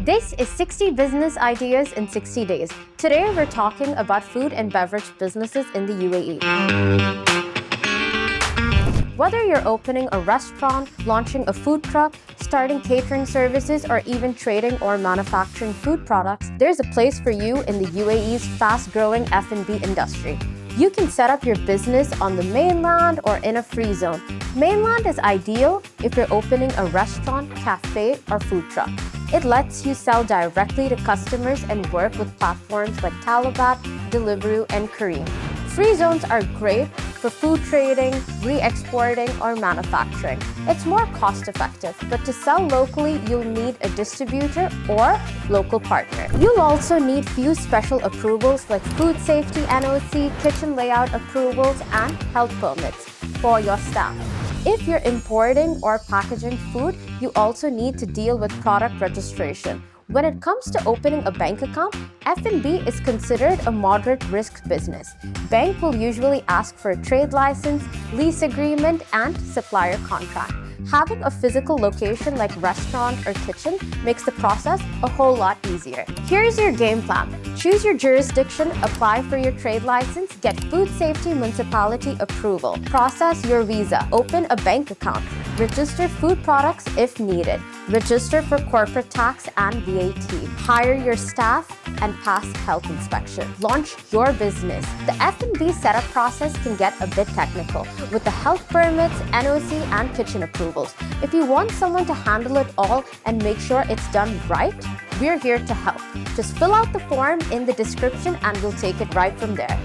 This is 60 business ideas in 60 days. Today we're talking about food and beverage businesses in the UAE. Whether you're opening a restaurant, launching a food truck, starting catering services, or even trading or manufacturing food products, there's a place for you in the UAE's fast-growing F&B industry. You can set up your business on the mainland or in a free zone. Mainland is ideal if you're opening a restaurant, cafe, or food truck. It lets you sell directly to customers and work with platforms like Talabat, Deliveroo, and Careem. Free zones are great for food trading, re-exporting, or manufacturing. It's more cost-effective, but to sell locally, you'll need a distributor or local partner. You'll also need few special approvals like food safety NOC, kitchen layout approvals, and health permits for your staff. If you're importing or packaging food, you also need to deal with product registration. When it comes to opening a bank account, F&B is considered a moderate risk business. Bank will usually ask for a trade license, lease agreement, and supplier contract. Having a physical location like restaurant or kitchen makes the process a whole lot easier. Here's your game plan. Choose your jurisdiction, apply for your trade license, get food safety municipality approval, process your visa, open a bank account, register food products if needed, register for corporate tax and VAT, hire your staff, and pass health inspection. Launch your business. The F&B setup process can get a bit technical with the health permits, NOC, and kitchen approvals. If you want someone to handle it all and make sure it's done right, we're here to help. Just fill out the form in the description and we'll take it right from there.